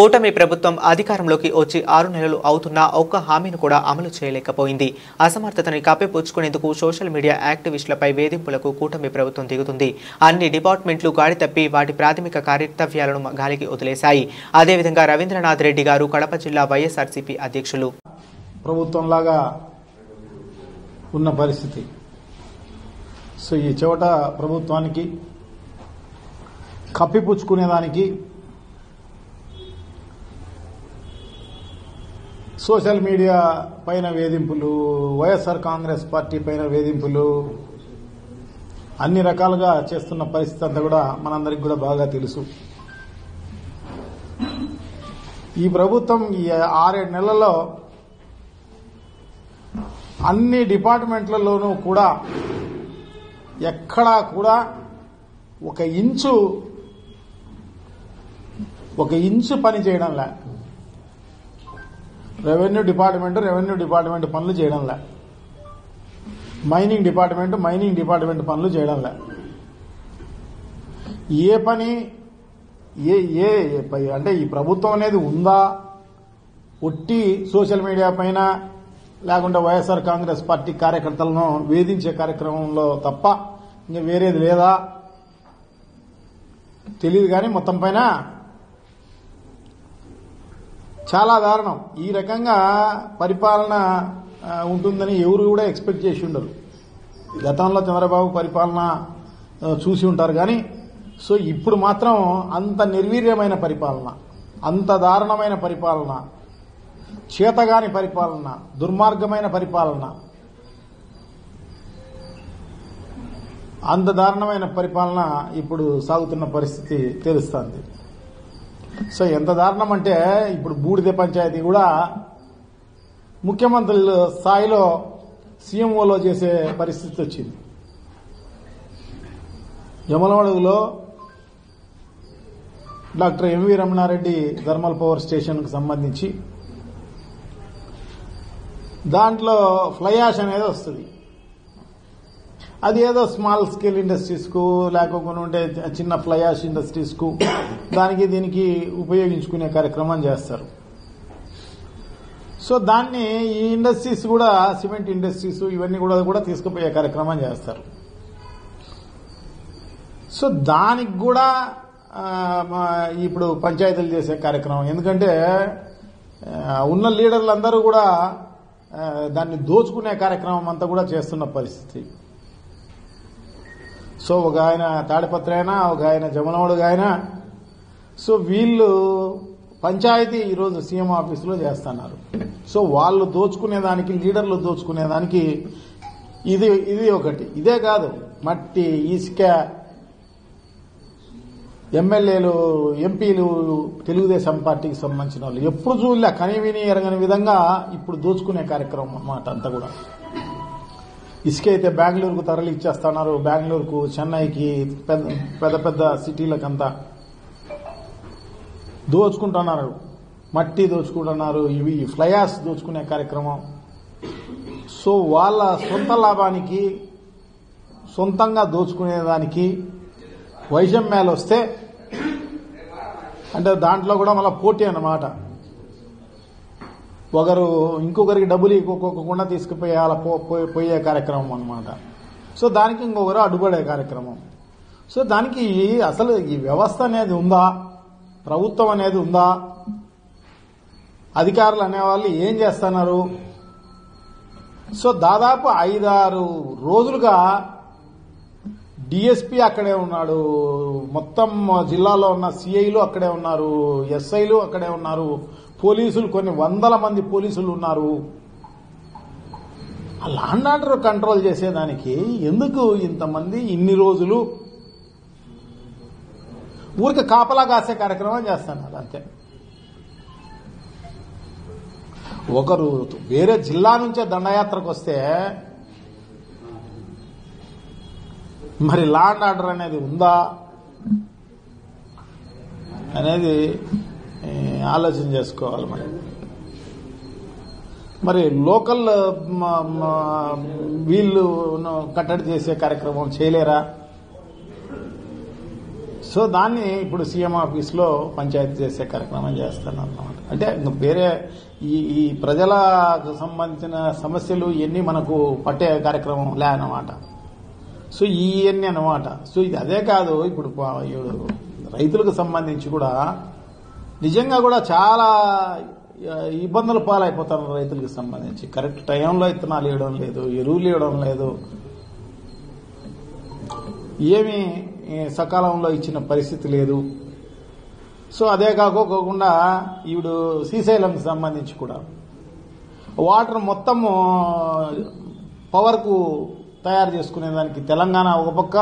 కూటమి ప్రభుత్వం అధికారంలోకి వచ్చి 6 నెలలు అవుతున్నా ఒక్క హామీని కూడా అమలు చేయలేకపోయింది. అసమర్థతని కప్పిపుచ్చుకునేందుకు సోషల్ మీడియా యాక్టివిస్టులపై వేధింపులకు కూటమి ప్రభుత్వం దిగుతుంది. అన్ని డిపార్ట్మెంట్లు గాడి తప్పి వాటి ప్రాథమిక కార్యకర్తవ్యాలను గాలికి వదిలేశాయి. అదేవిధంగా రవీంద్రనాథ్ రెడ్డి గారు కడప జిల్లా వైఎస్ఆర్సీపీ అధ్యక్షులు. ప్రభుత్వంలాగా ఉన్న పరిస్థితి. సో ఈ చోట ప్రభుత్వానికి కప్పిపుచ్చుకునేదానికి సోషల్ మీడియా పైన వేధింపులు, వైఎస్ఆర్ కాంగ్రెస్ పార్టీ పైన వేధింపులు, అన్ని రకాలుగా చేస్తున్న పరిస్థితి అంతా కూడా మనందరికి కూడా బాగా తెలుసు. ఈ ప్రభుత్వం ఈ 6-7 నెలల్లో అన్ని డిపార్ట్మెంట్లలోనూ కూడా ఎక్కడా కూడా ఒక ఇంచు పని చేయడంలే. రెవెన్యూ డిపార్ట్మెంట్ పనులు చేయడంలే. మైనింగ్ డిపార్ట్మెంట్ పనులు చేయడంలే. ఏ పని అంటే ఈ ప్రభుత్వం అనేది ఉందా ఒట్టి సోషల్ మీడియా పైన లేకుంటే వైఎస్ఆర్ కాంగ్రెస్ పార్టీ కార్యకర్తలను వేధించే కార్యక్రమంలో తప్ప ఇంకా వేరేది లేదా తెలియదు. కానీ మొత్తం పైన చాలా దారుణం. ఈ రకంగా పరిపాలన ఉంటుందని ఎవరు కూడా ఎక్స్పెక్ట్ చేసి ఉండరు. గతంలో చంద్రబాబు పరిపాలన చూసి ఉంటారు కానీ సో ఇప్పుడు మాత్రం అంత నిర్వీర్యమైన పరిపాలన, అంత దారుణమైన పరిపాలన, చేతగాని పరిపాలన, దుర్మార్గమైన పరిపాలన, అంత దారుణమైన పరిపాలన ఇప్పుడు సాగుతున్న పరిస్థితి తెలుస్తుంది. సో ఎంత దారుణం అంటే ఇప్పుడు బూడిద పంచాయతీ కూడా ముఖ్యమంత్రుల స్థాయిలో సీఎంఓలో చేసే పరిస్థితి వచ్చింది. యమలమడుగులో doctor MV Ramanareddy thermal power station కు సంబంధించి దాంట్లో ఫ్లై యాష్ అనేది వస్తుంది. అది ఏదో స్మాల్ స్కేల్ ఇండస్ట్రీస్ కు లేకపోకుండా ఉంటే చిన్న ఫ్లై యాష్ ఇండస్ట్రీస్ కు దీనికి ఉపయోగించుకునే కార్యక్రమం చేస్తారు. సో దాన్ని ఈ ఇండస్ట్రీస్ కూడా సిమెంట్ ఇండస్ట్రీస్ ఇవన్నీ కూడా తీసుకుపోయే కార్యక్రమం చేస్తారు. సో దానికి కూడా ఇప్పుడు పంచాయతీలు చేసే కార్యక్రమం. ఎందుకంటే ఉన్న లీడర్లందరూ కూడా దాన్ని దోచుకునే కార్యక్రమం అంతా కూడా చేస్తున్న పరిస్థితి. సో ఒక ఆయన తాడిపత్రి అయినా, ఒక ఆయన జమలమడుగు అయినా, సో వీళ్ళు పంచాయతీ ఈరోజు సీఎం ఆఫీసులో చేస్తున్నారు. సో వాళ్ళు దోచుకునేదానికి, లీడర్లు దోచుకునేదానికి ఇది ఒకటి. ఇదే కాదు, మట్టి, ఇసుక, ఎమ్మెల్యేలు, ఎంపీలు, తెలుగుదేశం పార్టీకి సంబంధించిన వాళ్ళు ఎప్పుడు చూడలే, కనివిని ఎరగని విధంగా ఇప్పుడు దోచుకునే కార్యక్రమం అన్నమాట అంతా కూడా. ఇసుక అయితే బెంగళూరుకు తరలి ఇచ్చేస్తున్నారు, బెంగళూరుకు, చెన్నైకి, పెద్ద పెద్ద సిటీలకంతా దోచుకుంటున్నారు. మట్టి దోచుకుంటున్నారు, ఇవి ఫ్లయాస్ దోచుకునే కార్యక్రమం. సో వాళ్ళ సొంత లాభానికి, సొంతంగా దోచుకునేదానికి వైషమ్యాలు వస్తే అంటే దాంట్లో కూడా మళ్ళీ పోటీ అన్నమాట. ఒకరు ఇంకొకరికి డబ్బులు ఇవ్వకుండా తీసుకుపోయే కార్యక్రమం అన్నమాట. సో దానికి ఇంకొకరు అడ్డుపడే కార్యక్రమం. సో దానికి అసలు ఈ వ్యవస్థ అనేది ఉందా, ప్రభుత్వం అనేది ఉందా, అధికారులు అనేవాళ్ళు ఏం చేస్తున్నారు? సో దాదాపు 5-6 రోజులుగా డిఎస్పీ అక్కడే ఉన్నాడు, మొత్తం జిల్లాలో ఉన్న సిఐలు అక్కడే ఉన్నారు, ఎస్ఐలు అక్కడే ఉన్నారు, పోలీసులు కొన్ని 100 మంది పోలీసులు ఉన్నారు. ఆ లా అండ్ ఆర్డర్ కంట్రోల్ చేసేదానికి ఎందుకు ఇంతమంది ఇన్ని రోజులు ఊరికి కాపలా కాసే కార్యక్రమం చేస్తున్నారు అంతే. ఒకరు వేరే జిల్లా నుంచే దండయాత్రకు వస్తే మరి లా అండ్ ఆర్డర్ అనేది ఉందా అనేది ఆలోచన చేసుకోవాలి. మరి లోకల్ వీళ్ళు కట్టడి చేసే కార్యక్రమం చేయలేరా? సో దాన్ని ఇప్పుడు సీఎం ఆఫీస్లో పంచాయతీ చేసే కార్యక్రమం చేస్తాను అన్నమాట. అంటే వేరే ఈ ప్రజలకు సంబంధించిన సమస్యలు ఇవన్నీ మనకు పట్టే కార్యక్రమం లే అన్నమాట. సో ఇవన్నీ అన్నమాట. సో ఇది అదే కాదు, ఇప్పుడు రైతులకు సంబంధించి కూడా నిజంగా కూడా చాలా ఇబ్బందులు పాలైపోతారు. రైతులకు సంబంధించి కరెక్ట్ టైంలో ఇత్తనాలు ఇవ్వడం లేదు, ఎరువులు ఇవ్వడం లేదు, ఏమీ సకాలంలో ఇచ్చిన పరిస్థితి లేదు. సో అదే కాకోకుండా ఇప్పుడు శ్రీశైలంకి సంబంధించి కూడా వాటర్ మొత్తము పవర్కు తయారు చేసుకునే దానికి తెలంగాణ ఒక పక్క,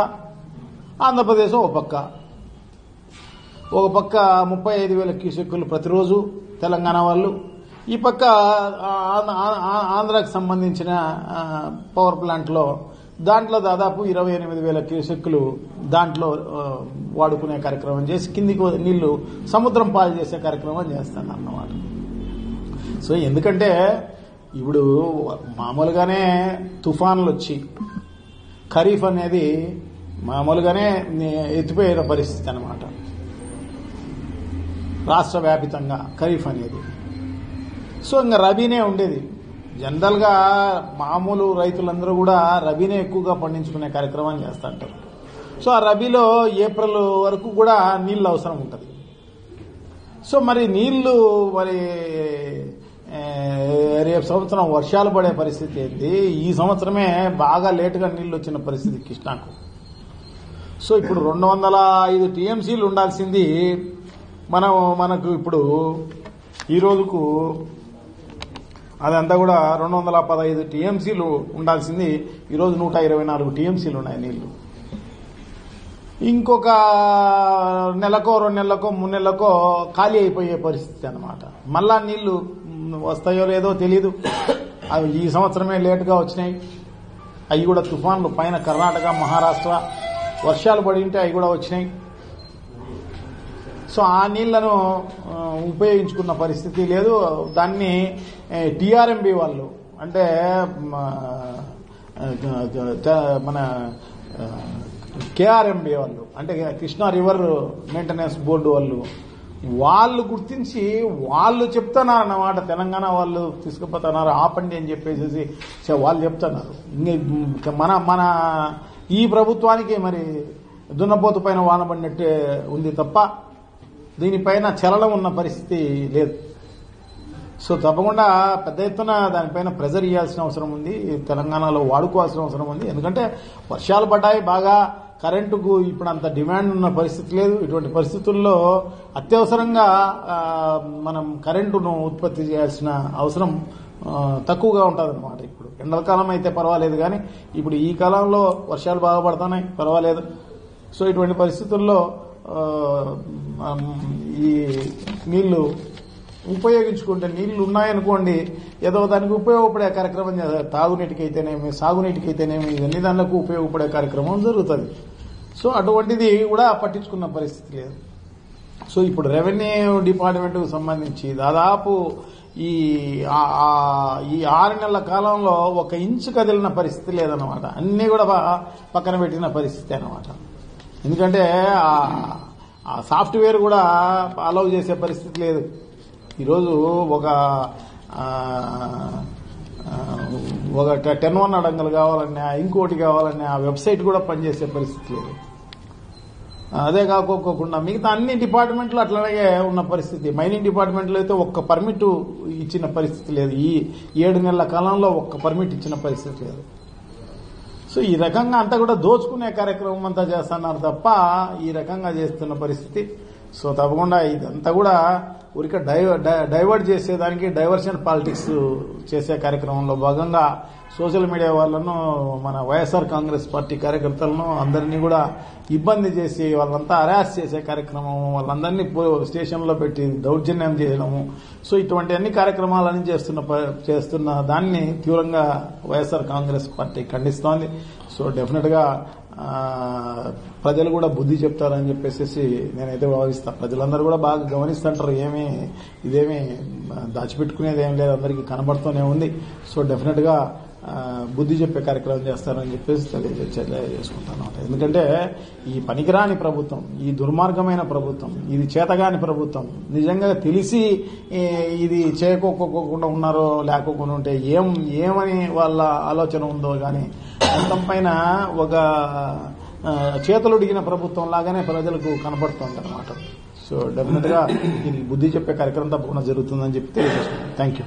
ఆంధ్రప్రదేశ్ ఒక పక్క. 35,000 క్యూసెక్కులు ప్రతిరోజు తెలంగాణ వాళ్ళు, ఈ పక్క ఆంధ్రాకి సంబంధించిన పవర్ ప్లాంట్లో దాంట్లో దాదాపు 28,000 క్యూసెక్కులు దాంట్లో వాడుకునే కార్యక్రమం చేసి కిందికి నీళ్లు సముద్రం పాలు చేసే కార్యక్రమం చేస్తాను అన్నమాట. సో ఎందుకంటే ఇప్పుడు మామూలుగానే తుఫాన్లు వచ్చి ఖరీఫ్ అనేది మామూలుగానే ఎత్తిపోయిన పరిస్థితి అన్నమాట. రాష్ట్ర వ్యాపితంగా ఖరీఫ్ అనేది. సో ఇంకా రబీనే ఉండేది. జనరల్ గా మామూలు రైతులందరూ కూడా రబీనే ఎక్కువగా పండించుకునే కార్యక్రమం చేస్తుంటారు. సో ఆ రబీలో ఏప్రిల్ వరకు కూడా నీళ్లు అవసరం ఉంటుంది. సో మరి నీళ్లు మరి రేపు సంవత్సరం వర్షాలు పడే పరిస్థితి ఏంటి? ఈ సంవత్సరమే బాగా లేటుగా నీళ్లు వచ్చిన పరిస్థితి కృష్ణాకు. సో ఇప్పుడు 205 టీఎంసీలు ఉండాల్సింది మనకు ఇప్పుడు ఈ రోజుకు అదంతా కూడా 215 టీఎంసీలు ఉండాల్సింది ఈరోజు 124 టీఎంసీలు ఉన్నాయి నీళ్లు. ఇంకొక నెలకో 2 నెలలకో 3 నెలలకో ఖాళీ అయిపోయే పరిస్థితి అన్నమాట. మళ్ళా నీళ్లు వస్తాయో లేదో తెలీదు. అవి ఈ సంవత్సరమే లేటుగా వచ్చినాయి. అవి కూడా తుఫాన్లు పైన కర్ణాటక, మహారాష్ట్ర వర్షాలు పడి ఉంటే అవి కూడా వచ్చినాయి. సో ఆ నీళ్లను ఉపయోగించుకున్న పరిస్థితి లేదు. దాన్ని టీఆర్ఎంబీ వాళ్ళు అంటే మన కేఆర్ఎంబీ వాళ్ళు అంటే కృష్ణా రివర్ మెయింటెనెన్స్ బోర్డు వాళ్ళు గుర్తించి వాళ్ళు చెప్తున్నారు అన్నమాట. తెలంగాణ వాళ్ళు తీసుకుపోతున్నారు ఆపండి అని చెప్పేసి వాళ్ళు చెప్తున్నారు. మన ఈ ప్రభుత్వానికి మరి దున్నపోతు పైన వానబడినట్టే ఉంది తప్ప దీనిపైన చలనం ఉన్న పరిస్థితి లేదు. సో తప్పకుండా పెద్ద ఎత్తున దానిపైన ప్రెజర్ ఇవ్వాల్సిన అవసరం ఉంది. తెలంగాణలో వాడుకోవాల్సిన అవసరం ఉంది. ఎందుకంటే వర్షాలు పడ్డాయి బాగా, కరెంటుకు ఇప్పుడు అంత డిమాండ్ ఉన్న పరిస్థితి లేదు. ఇటువంటి పరిస్థితుల్లో అత్యవసరంగా మనం కరెంటును ఉత్పత్తి చేయాల్సిన అవసరం తక్కువగా ఉంటుందన్నమాట. ఇప్పుడు ఎండాకాలం అయితే పర్వాలేదు, కానీ ఇప్పుడు ఈ కాలంలో వర్షాలు బాగా పడుతున్నాయి, పర్వాలేదు. సో ఇటువంటి పరిస్థితుల్లో ఈ నీళ్లు ఉపయోగించుకుంటే నీళ్లు ఉన్నాయనుకోండి ఏదో దానికి ఉపయోగపడే కార్యక్రమం తాగునీటికి అయితేనేమి, సాగునీటికి అయితేనేమి, ఇవన్నీ దానికి ఉపయోగపడే కార్యక్రమం జరుగుతుంది. సో అటువంటిది కూడా పట్టించుకున్న పరిస్థితి లేదు. సో ఇప్పుడు రెవెన్యూ డిపార్ట్మెంట్కు సంబంధించి దాదాపు ఈ 6 నెలల కాలంలో 1 ఇంచు కదిలిన పరిస్థితి లేదన్నమాట. అన్నీ కూడా పక్కన పెట్టిన పరిస్థితి అన్నమాట. ఎందుకంటే ఆ సాఫ్ట్వేర్ కూడా అలౌ చేసే పరిస్థితి లేదు. ఈరోజు ఒక 10-1 అడంగలు కావాలన్నా, ఇంకోటి కావాలన్నా ఆ వెబ్సైట్ కూడా పనిచేసే పరిస్థితి లేదు. అదే కాకోకుండా మిగతా అన్ని డిపార్ట్మెంట్లు అట్లాగే ఉన్న పరిస్థితి. మైనింగ్ డిపార్ట్మెంట్లో అయితే 1 పర్మిట్ ఇచ్చిన పరిస్థితి లేదు. ఈ 7 నెలల కాలంలో 1 పర్మిట్ ఇచ్చిన పరిస్థితి లేదు. సో ఈ రకంగా అంతా కూడా దోచుకునే కార్యక్రమం అంతా చేస్తున్నారు తప్ప ఈ రకంగా చేస్తున్న పరిస్థితి. సో తప్పకుండా ఇదంతా కూడా ఊరిక డైవర్ట్ చేసేదానికి డైవర్షన్ పాలిటిక్స్ చేసే కార్యక్రమంలో భాగంగా సోషల్ మీడియా వాళ్ళను, మన వైఎస్ఆర్ కాంగ్రెస్ పార్టీ కార్యకర్తలను అందరినీ కూడా ఇబ్బంది చేసి వాళ్ళంతా హరాస్ చేసే కార్యక్రమం, వాళ్ళందరినీ స్టేషన్లో పెట్టి దౌర్జన్యం చేయడము. సో ఇటువంటి అన్ని కార్యక్రమాలని చేస్తున్న దాన్ని తీవ్రంగా వైఎస్ఆర్ కాంగ్రెస్ పార్టీ ఖండిస్తోంది. సో డెఫినెట్ గా ప్రజలు కూడా బుద్ధి చెప్తారని చెప్పేసి నేనైతే భావిస్తాను. ప్రజలందరూ కూడా బాగా గమనిస్తుంటారు. ఇదేమీ దాచిపెట్టుకునేది ఏం లేదు, అందరికీ కనబడుతూనే ఉంది. సో డెఫినెట్ గా బుద్ధి చెప్పే కార్యక్రమం చేస్తారని చెప్పేసి తెలియజేసుకుంటాను. ఎందుకంటే ఈ పనికిరాని ప్రభుత్వం, ఈ దుర్మార్గమైన ప్రభుత్వం, ఇది చేతగాని ప్రభుత్వం, నిజంగా తెలిసి ఇది చేయకోకుండా ఉన్నారో లేకోకుండా ఉంటే ఏమని వాళ్ళ ఆలోచన ఉందో కానీ మొత్తం పైన ఒక చేతులుడిగిన ప్రభుత్వం లాగానే ప్రజలకు కనపడుతుంది అన్నమాట. సో డెఫినెట్ గా దీనికి బుద్ధి చెప్పే కార్యక్రమం తప్పకుండా జరుగుతుందని చెప్పి తెలియజేస్తున్నాను. Thank you.